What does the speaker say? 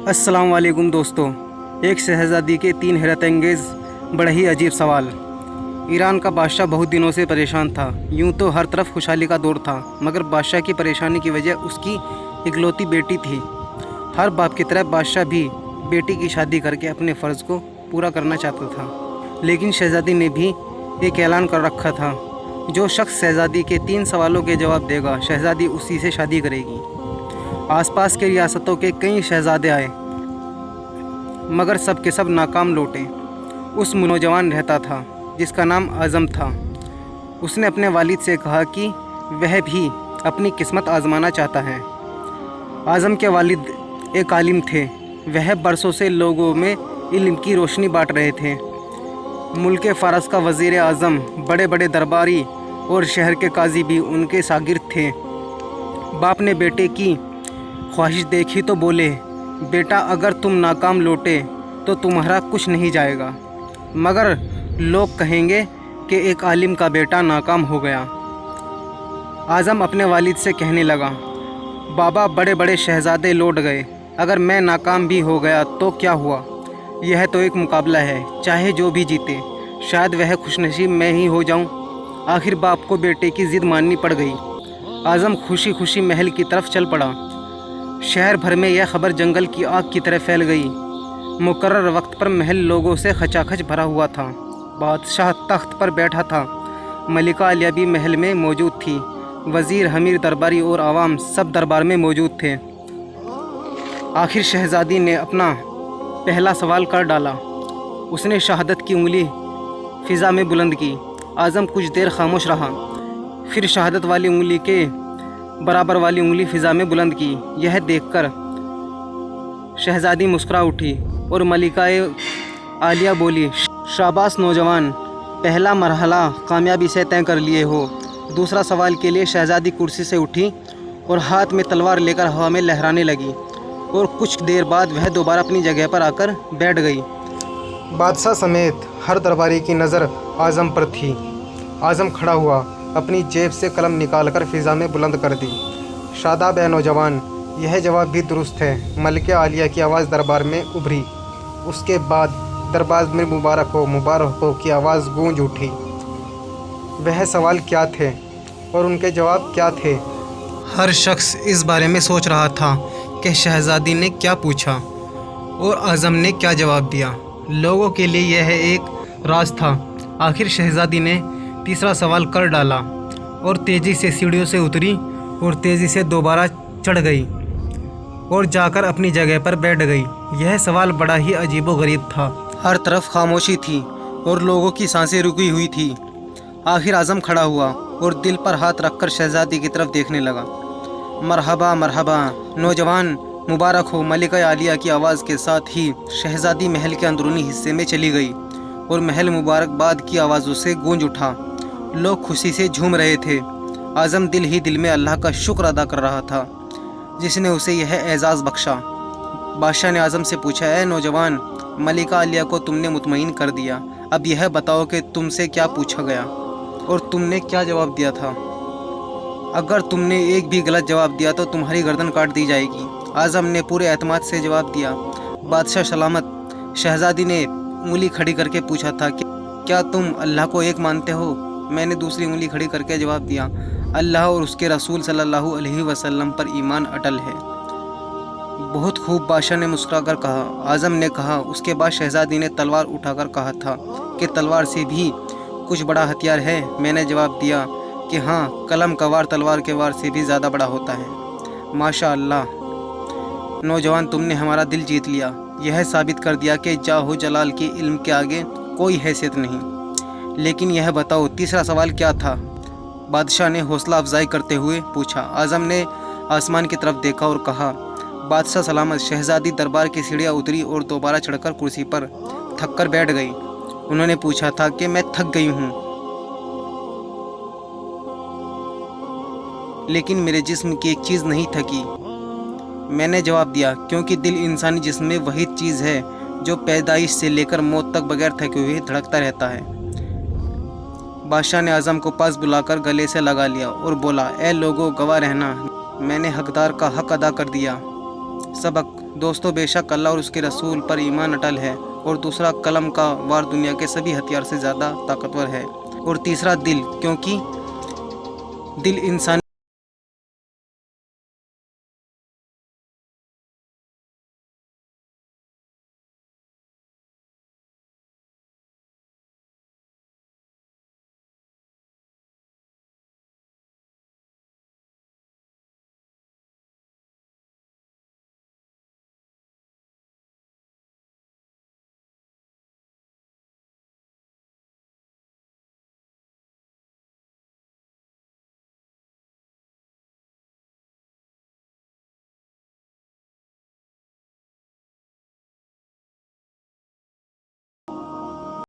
अस्सलाम वालेकुम दोस्तों। एक शहज़ादी के 3 हैरत अंगेज़ बड़ा ही अजीब सवाल। ईरान का बादशाह बहुत दिनों से परेशान था। यूं तो हर तरफ खुशहाली का दौर था, मगर बादशाह की परेशानी की वजह उसकी इकलौती बेटी थी। हर बाप की तरह बादशाह भी बेटी की शादी करके अपने फ़र्ज़ को पूरा करना चाहता था। लेकिन शहज़ादी ने भी एक ऐलान कर रखा था, जो शख्स शहज़ादी के 3 सवालों के जवाब देगा, शहज़ादी उसी से शादी करेगी। आसपास के रियासतों के कई शहज़ादे आए, मगर सब के सब नाकाम लौटे। उस नौजवान रहता था जिसका नाम आज़म था। उसने अपने वालिद से कहा कि वह भी अपनी किस्मत आजमाना चाहता है। आज़म के वालिद एक आलिम थे। वह बरसों से लोगों में इल्म की रोशनी बांट रहे थे। मुल्क फ़ारस का वज़ीर आज़म, बड़े बड़े दरबारी और शहर के काजी भी उनके शागिर्द थे। बाप ने बेटे की ख्वाहिश देखी तो बोले, बेटा अगर तुम नाकाम लौटे तो तुम्हारा कुछ नहीं जाएगा, मगर लोग कहेंगे कि एक आलिम का बेटा नाकाम हो गया। आज़म अपने वालिद से कहने लगा, बाबा बड़े बड़े शहज़ादे लौट गए, अगर मैं नाकाम भी हो गया तो क्या हुआ? यह तो एक मुकाबला है, चाहे जो भी जीते। शायद वह खुशनसीब मैं ही हो जाऊं। आखिर बाप को बेटे की ज़िद माननी पड़ गई। आज़म खुशी खुशी महल की तरफ चल पड़ा। शहर भर में यह खबर जंगल की आग की तरह फैल गई। मुकर्रर वक्त पर महल लोगों से खचाखच भरा हुआ था। बादशाह तख्त पर बैठा था। मलिका आलिया भी महल में मौजूद थी। वज़ीर, हमीर, दरबारी और आवाम सब दरबार में मौजूद थे। आखिर शहज़ादी ने अपना पहला सवाल कर डाला। उसने शहादत की उंगली फ़िज़ा में बुलंद की। आज़म कुछ देर खामोश रहा, फिर शहादत वाली उंगली के बराबर वाली उंगली फ़िज़ा में बुलंद की। यह देखकर शहज़ादी मुस्कुरा उठी और मलिका आलिया बोली, शाबाश नौजवान, पहला मरहला कामयाबी से तय कर लिए हो। दूसरा सवाल के लिए शहज़ादी कुर्सी से उठी और हाथ में तलवार लेकर हवा में लहराने लगी, और कुछ देर बाद वह दोबारा अपनी जगह पर आकर बैठ गई। बादशाह समेत हर दरबारी की नज़र आज़म पर थी। आज़म खड़ा हुआ, अपनी जेब से कलम निकालकर फ़िज़ा में बुलंद कर दी। शादाब है नौजवान, यह जवाब भी दुरुस्त है। मलिका आलिया की आवाज़ दरबार में उभरी। उसके बाद दरबार में मुबारक हो की आवाज़ गूंज उठी। वह सवाल क्या थे और उनके जवाब क्या थे? हर शख्स इस बारे में सोच रहा था कि शहज़ादी ने क्या पूछा और आज़म ने क्या जवाब दिया। लोगों के लिए यह एक राज था। आखिर शहज़ादी ने तीसरा सवाल कर डाला और तेज़ी से सीढ़ियों से उतरी और तेज़ी से दोबारा चढ़ गई और जाकर अपनी जगह पर बैठ गई। यह सवाल बड़ा ही अजीबोगरीब था। हर तरफ खामोशी थी और लोगों की सांसें रुकी हुई थी। आखिर आज़म खड़ा हुआ और दिल पर हाथ रखकर शहज़ादी की तरफ देखने लगा। मरहबा मरहबा नौजवान, मुबारक हो। मलिका आलिया की आवाज़ के साथ ही शहज़ादी महल के अंदरूनी हिस्से में चली गई और महल मुबारकबाद की आवाज़ों से गूंज उठा। लोग खुशी से झूम रहे थे। आज़म दिल ही दिल में अल्लाह का शुक्र अदा कर रहा था, जिसने उसे यह एजाज़ बख्शा। बादशाह ने आज़म से पूछा, ऐ नौजवान, मलिका आलिया को तुमने मुतमईन कर दिया, अब यह बताओ कि तुमसे क्या पूछा गया और तुमने क्या जवाब दिया था? अगर तुमने एक भी गलत जवाब दिया तो तुम्हारी गर्दन काट दी जाएगी। आज़म ने पूरे एतमाद से जवाब दिया, बादशाह सलामत। शहज़ादी ने उंगली खड़ी करके पूछा था कि क्या तुम अल्लाह को एक मानते हो? मैंने दूसरी उंगली खड़ी करके जवाब दिया, अल्लाह और उसके रसूल सल्लल्लाहु अलैहि वसल्लम पर ईमान अटल है। बहुत खूब, बादशाह ने मुस्कुराकर कहा। आज़म ने कहा। उसके बाद शहज़ादी ने तलवार उठाकर कहा था कि तलवार से भी कुछ बड़ा हथियार है। मैंने जवाब दिया कि हाँ, कलम का वार तलवार के वार से भी ज़्यादा बड़ा होता है। माशा अल्लाह नौजवान, तुमने हमारा दिल जीत लिया। यह साबित कर दिया कि जाहो जलाल के इल्म के आगे कोई हैसियत नहीं। लेकिन यह बताओ, तीसरा सवाल क्या था? बादशाह ने हौसला अफजाई करते हुए पूछा। आज़म ने आसमान की तरफ देखा और कहा, बादशाह सलामत। शहज़ादी दरबार की सीढ़ियाँ उतरी और दोबारा चढ़कर कुर्सी पर थक कर बैठ गई। उन्होंने पूछा था कि मैं थक गई हूँ, लेकिन मेरे जिस्म की एक चीज़ नहीं थकी। मैंने जवाब दिया, क्योंकि दिल इंसानी जिस्म में वही चीज़ है जो पैदाइश से लेकर मौत तक बगैर थके हुए धड़कता रहता है। बादशाह ने आज़म को पास बुलाकर गले से लगा लिया और बोला, ए लोगों, गवाह रहना, मैंने हकदार का हक अदा कर दिया। सबक दोस्तों, बेशक अल्लाह और उसके रसूल पर ईमान अटल है, और दूसरा कलम का वार दुनिया के सभी हथियार से ज़्यादा ताकतवर है, और तीसरा दिल, क्योंकि दिल इंसान